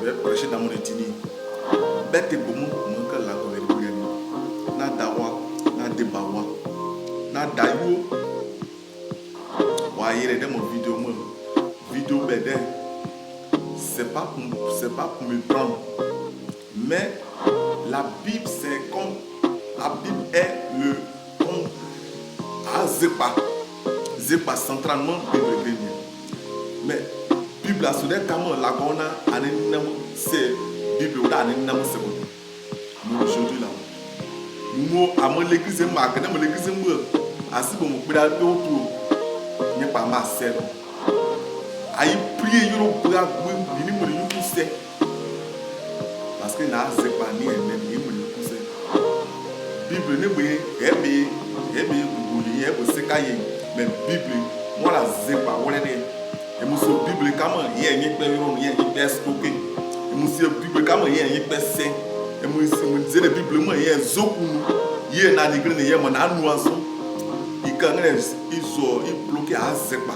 vais prêcher dans mon étini. Bête et boum, mon cœur la gouverne. Na dawa, na debawa, na dayo. Voyez dans mon vidéo bête. C'est pas pour me prendre. Mais la Bible, c'est comme la Bible est le comme Zepa centralement Bible. Mais Bible a soudé comme la gona c'est Bible là c'est bon. Nous aujourd'hui là. Nous à l'église marque dans l'église assis pour me prier autour. N'est pas ma sœur. Aïe prier yo bra ni mo ni pousse. Parce que na Zepa ni ni mo ni pousse. Bible ne boye ebe buguli ebe sekaye mais Bible moi la Zepa wole de. Et monsieur Bible comment hier n'y peut yon hier n'y peut stocker et monsieur Bible comment hier n'y peut c'est et monsieur me disait la Bible moi hier zoku hier na l'église hier mon anuazo il quand il zo il bloqué à Zepa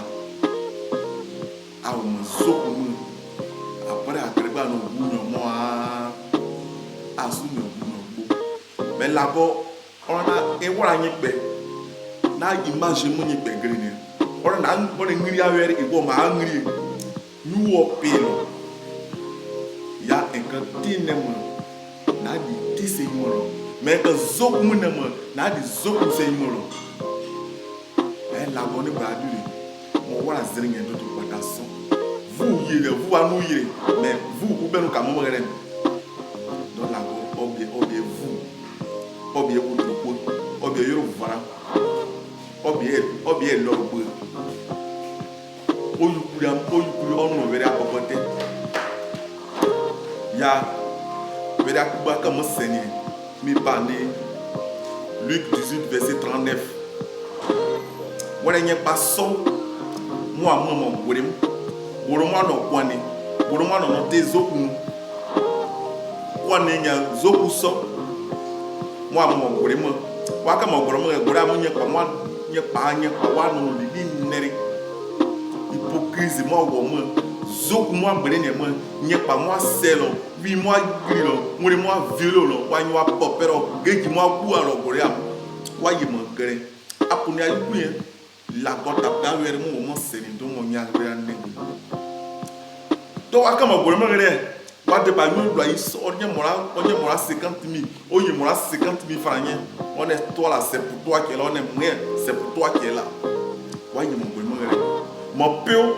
ah mon zoku après à no bunyo moi asunyo bunyo mais là-bas on a et voilà n'y peut na image mo n'y peut griner on a ngiri awere igbo ma ngiri nuwo pelo ya ekatine mo na di tise mo mais que zoku mo na di zoku se mo la bonne badure mo wala zeringe do to patason vous yere vous anu yere mais vous ben ka mo rere dans la obie vous obie wo to obie yoro vara obie lorbo oyukuri onu were apopote ya were akuba comme Seigneur mi parler Luc 18 verset 39 wala nye paso moi mo worem woroma no kwani woroma no tezoku kwani nya zoku so moi mo worem waka mo worema gora mo nye pa mo nye pa wa no li nere hypocrisie moi woman zoku moi brene mo nye pa moi selo wi moi grilo mo moi violo lo wa nyi wa popero geji moi bu aro goria wa yi mo gere apuni ayu la gota dawer mo seni do mo nya gere ne do aka mo worema gere wa de ba nyu do iso onye mora 50,000 oye mora 50,000 francs on est toi là c'est pour toi qui est là on est moi c'est pour toi qui est là wa yi mo worema gere mo peo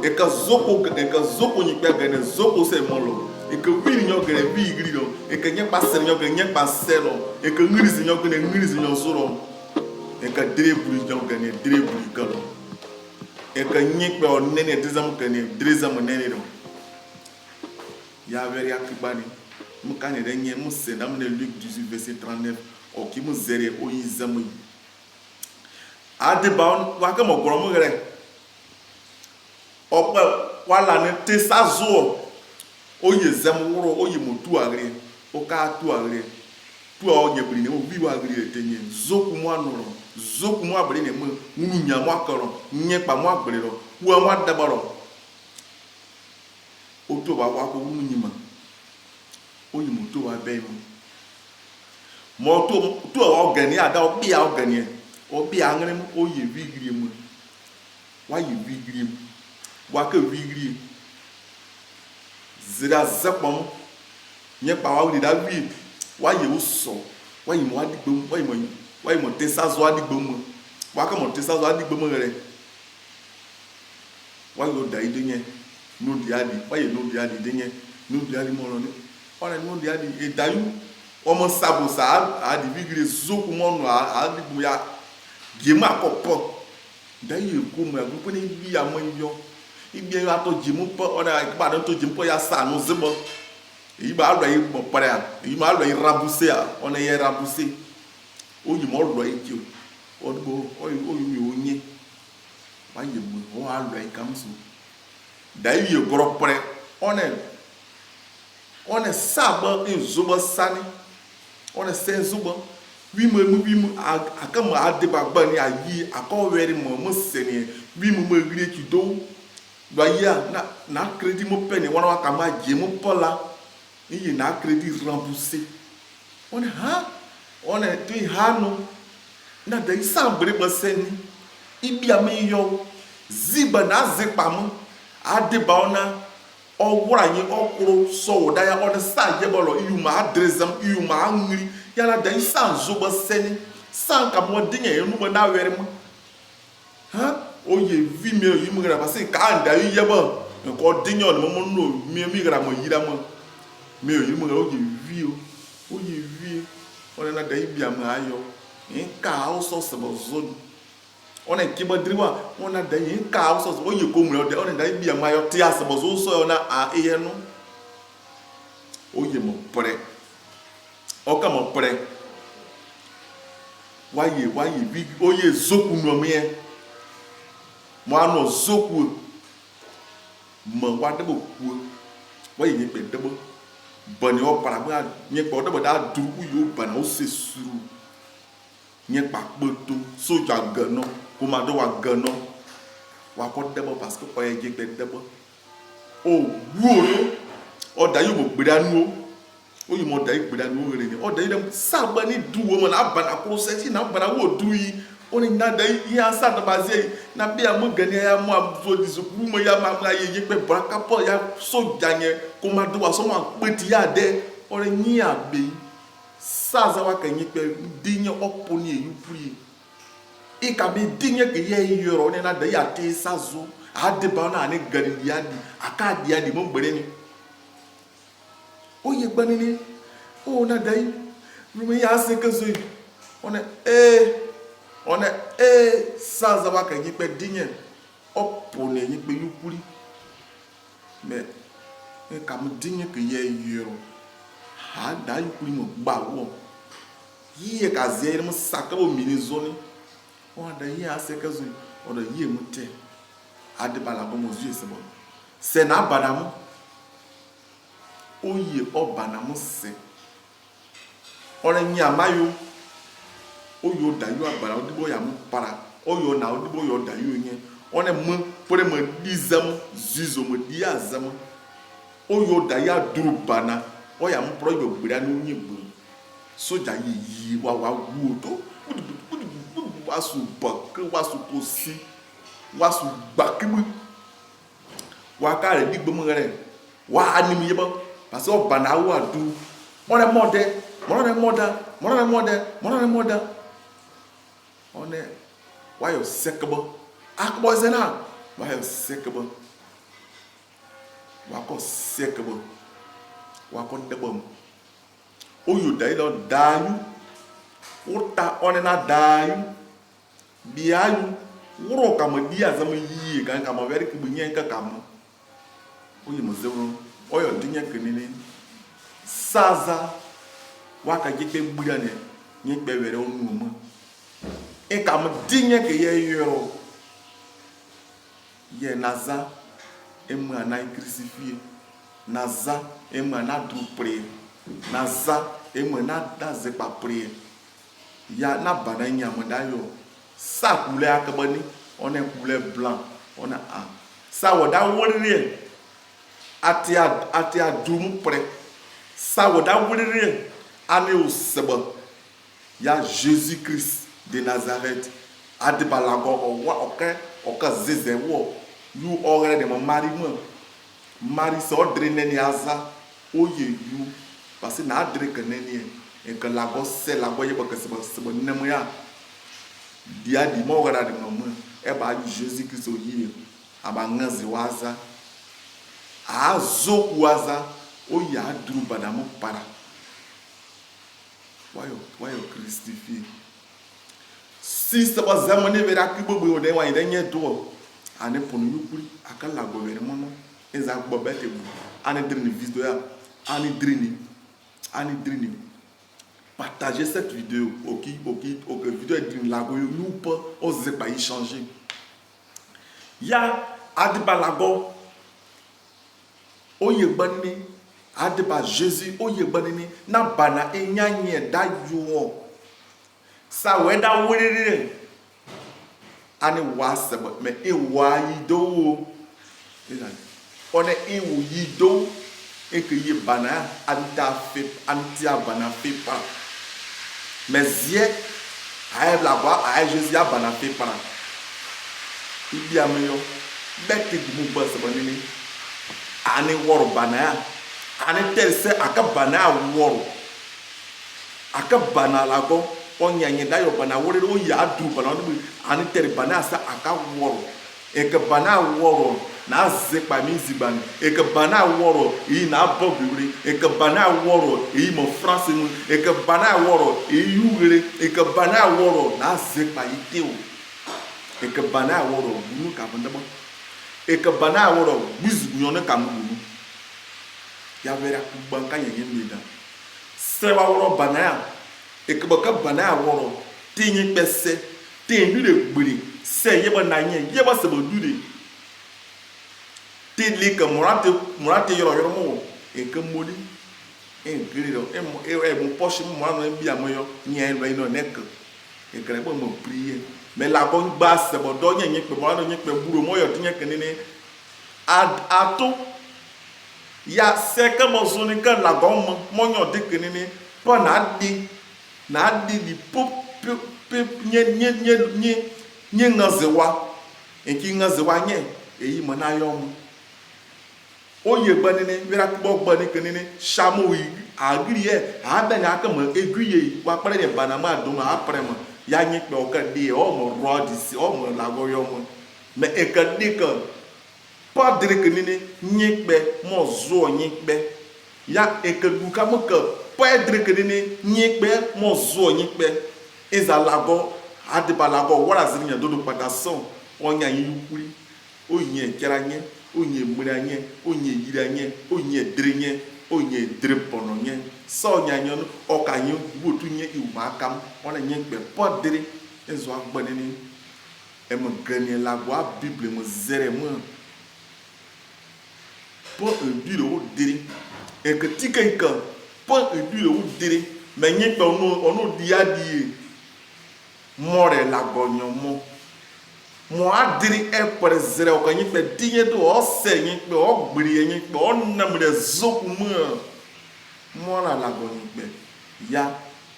e ka zoko ni pe gane zoko se mo lo e ka wi ni ogere bi igri lo e ka nya pa se ni ogere nya pa se lo e ka ngiri si ogere ngiri si nyo so lo e ka drebuli nyo gane drebuli ka lo e ka nya pe o nene dezam ka ne dezam nene lo ya veri akibani mu ka ne de nya mu se na mu ne Luc 18 verset 39 o ki mu zere o yi zamu ade ba wa ka mo goro mu gere ope wala ne te sazo oye zemwuro oye motu agre oka tu agre tu o nyebri ne obi wa agre tenye zoku mo anoro zoku mo abri ne mo nunya mo akoro nye pa mo agre ro wo mo dabaro oto ba wa ko nunyima oye motu wa be mo to o gani ada obi a ogani obi angre mo oye vigri mo wa yi vigri mo waka wigri zira zapom nye pa wa wi da wi wa ye uso wa yi mo adigbom wa yi mo tesazo adigbom waka mo tesazo adigbom re wa yo da idenye no di adi wa ye no di adi denye no di adi mo ro ni ora no di adi e dayu o mo sabo sa adi wigri zoku mo no adigbom ya gema kopo dayu ko mo agu ni bi amoyo ibi ya to jimu po ona ba don to jimu po ya sa no zebo yi ba lo yi mo pare a yi ma lo yi rabuse a ona ye rabuse o yi mo lo yi ti o go o yi onye wa ye mo o a lo yi kamsu da yi goro pare ona sabo in zubo sani ona se zubo wi mo akama ade ba gba ni ayi akọ were mo seni wi mo gri ki do Doya na crédit mo peine wana wa kama je mo pola ni na crédit remboursé. On est on est tu hano na da isambre baseni ibia me yo ziba na zepam adeba ona owura yin okuro so da ya on sa je bolo yuma adrezam yuma ngri ya na da isan zo baseni san ka mo dinye enu na were mo oye vi me yi mo gra parce ka anda yi yeba ko dinyo no mo no mi gra mo yira mo me yi mo oye vi oye vi on na da ibia ma ayo nka o so se bo zone on e kiba driwa on na da nka o so oye ko mu de on da ibia ma ayo ti ase bo so na a eye no oye mo pre o ka mo pre waye bi oye zoku no me mo ano zoku mo wa de bo ku waye ni pe de bo bani o para ba ni pe o de bo da du yo bana o se suru ni pa poto soja gano ko ma do wa gano wa ko de bo parce que o ye je pe de bo o wu o da yo mo gbeda nu o yi mo da gbeda nu re ni o da yi sa ba ni du wo mo na bana ko se ti na bana wo du yi oni na da ya sa da bazie na bia mo gani ya mo azo di so mo ya ma ye pe braka po ya soja nye ko ma do wa so ma pe ti ya de ore nyi agbe sa za wa kan yi pe dinye oponi e yupri e ka be dinye ke ye yoro ni na da ya te sa zo ade ba na ni gani ya di aka di ya di mo gbere ni o ye gbani ni o na da yi mi ya se ke zo ona on est sans avoir que yipe digne opone yipe yukuri mais comme digne que ye yoro ha da yukuri mo gba wo yi ka ze mo saka o mini zone on da yi ase ka zo on da yi mo te ade bala bo mo zu ese bo se na banamu oye o banamu se on nya mayo oyo da yo abara odibo ya mu para oyo na odibo yo da yo yen one mo pore mo dizam zizo mo dia azam oyo da ya duru bana o ya mu pro yo gbira ni onye gbo soja yi wa wu to wasu bak wasu kosi wasu bakibu wa ka re digbo mo re wa animi yeba parce o bana wa du one moda on est why you sekebo akbo zena why you sekebo wako sekebo wako debom oyo dai lo dayu uta on na dayu biayu wuro kama dia zama yi kan kama veri ki bunyen ka kama oyo mozero oyo dinya kenene saza waka jike gbura ne ni pe were onu mo e kam dinye ke ye yoro ye naza emu ana crucifié naza emu ana dupre naza emu na daze pa prier ya na bana nyam da yo sa couleur akabani on est couleur blanc on a sa woda wori atia dum pre sa woda wori ane oseba ya Jésus Christ de Nazareth adibalago owa oka zeze wo yu ore de mari so dre neni aza oye yu parce na dre keneni e que lago se lago ye ba que se ba nemu ya dia di mo gara de mamu e ba Jésus Christ oyi aba ngazi waza azoku waza oya adru badamu para wayo Christifié si ça va zamane vera kibobo o de wa ide nye do ane ponu yukuri akala go vere mono eza gbo bete bu ane drini video ya ane drini partager cette vidéo ok vidéo drini lago yo nous pas oser pas y changer ya adiba lago oye gbani adiba Jésus oye gbani na bana enyanye da yo sa weda wurire ani wasaba me e wayi do On est où yido et que y bana antia bana fait pas. Mais zie aïe la voix aïe Jésus a bana fait pas. Il dit à meilleur bête du mou boss banini. Ane wor bana ane tel se aka bana wor aka bana la go onyanye da yo bana wore o ya du bana no ane tel bana sa aka wor e ke bana wor na zepa mi ziban e ke bana wor yi na bobure e ke bana wor yi mo france mu e ke bana wor yi yugere e ke bana wor na zepa yi teo e ke bana wor nu ka banda bo e ke bana wor bizu nyone ka mu ya vera kubanka yenye mida sewa wor bana ya e ke baka bana wor tinyi pese tin de gbiri se yeba na nye yeba se bo dude ti li ke murate yoro mo e ke moli e griro e mo poche mo no bi amoyo nye lo ino nek e kre bo mo prier mais la bonne base se bo do nye pe mo no nye pe buro mo yo tinye kenene ato ya se ke mo zoni ke la gon mo nyo de kenene po na di di pop nye ngazewa enki ngazewa nye eyi mana yom oye banene vera kubo bani kenene shamo yi agriye abena akama eguye wa pare ne banama don aprem ya nye pe o ka di o mo rodisi o mo lago yom me e ka di ka pa dire kenene nye pe mo zo nye pe ya e ka du ka mo ka pa dire kenene nye pe mo zo nye pe ezalago adibalago wara zirinya dodo patason onya yukuri onye keranye onye muranye onye yiranye onye drenye onye drepononye so nyanyo okanyo butunye iumakam ona nyekbe podre ezo agbanini em gagner la voix bible mo zere mo po ebiro diri e que tikenka po ebiro diri me nyekbe ono diadie more la gonyo mo adiri e prezere o kanyi pe dinye do o se yin pe o gbiri yin pe o namre zoku mo la gonyo pe ya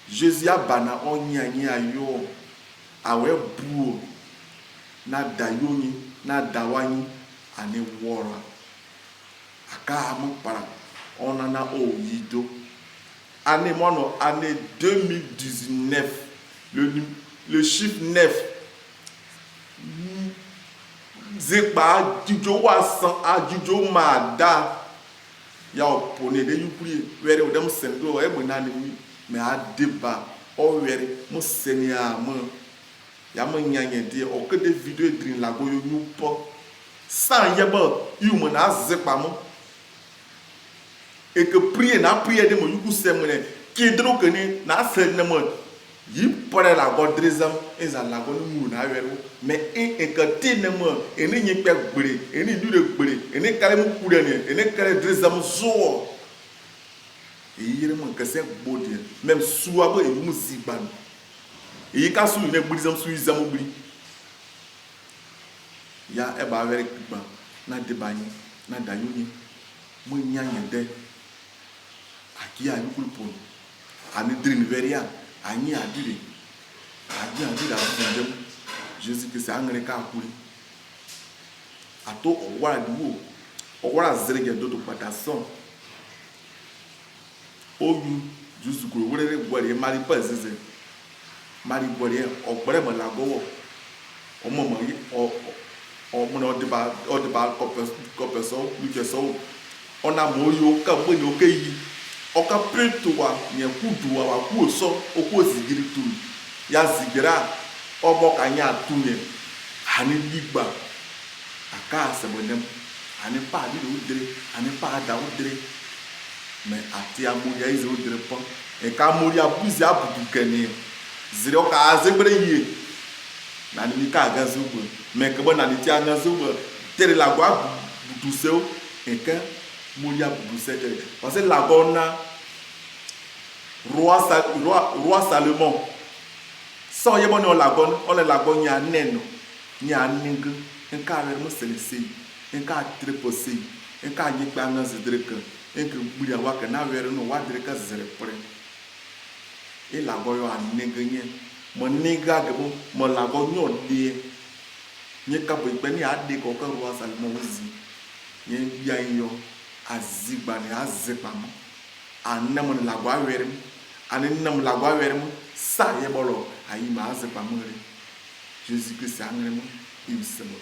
Jésus abana onyanya ayo awe buo na dayoni na dawani ane wora aka mo para onana o yido ane mono ane 2019 le chiffre 9 zepa jijo wasan ajijo mada ya opone de yupri were o dem sendo e mo na ni me adeba o were mo senia mo ya mo nyanye de o ke de video edrin la go yo nyupo san yeba yu mo na zepa mo e ke prier na prier de mo yuku semne ki dro ke ni na se ne mo yi pore la godrizam eza la go nu na wero me e ke tin mo eni nyi pe gbere eni du de gbere eni kare mu kure ni eni kare drizam zo e yire mo ke se gbodi même suwa bo e mu siban e ka su ne gbrizam su izam gbri ya e ba were gba na de bani na dayuni mo nyanye de aki ayu kulpon ani drin veria anyi adire abundem Jésus que c'est angre ka akuri ato owara duwo owara zerege dodo patason oyu Jésus ko were gware mari pazeze mari gware ogbere mo lagowo omo mo yi o mo no deba kopeso lukeso ona mo yo ka bo ni o ke yi oka preto wa nye kudu wa ku so okwo zigiri tu ya zigira obo kanya tunye ani digba aka sebonem ani pa di do dire ani pa da o dire me ati amuri ya izo dire pon e ka muri abuzi abudu kene zire oka azegbere yi na ni ka gazu gbo me ke bo na ni ti anazu gbo tere la gwa budu seo e ka muri abudu sede parce que la gona roi Salomon so yebo no lagon ole lagon nya neno nya ningu nka re mo selese enka triposi enka yikpa na zidreka enka gburi awa ka na were no wa dreka zere pre e la go yo anegenye mo nega gebo mo la go nyo de nye ka bo ipe ni ade ko ka ro asal mo wozi nye ya yo azigba ni azepa mo anam ni la go awere mo ani nam la go awere mo sa ye bolo ayi ma azepa mo re Jésus Christ angre mo im semo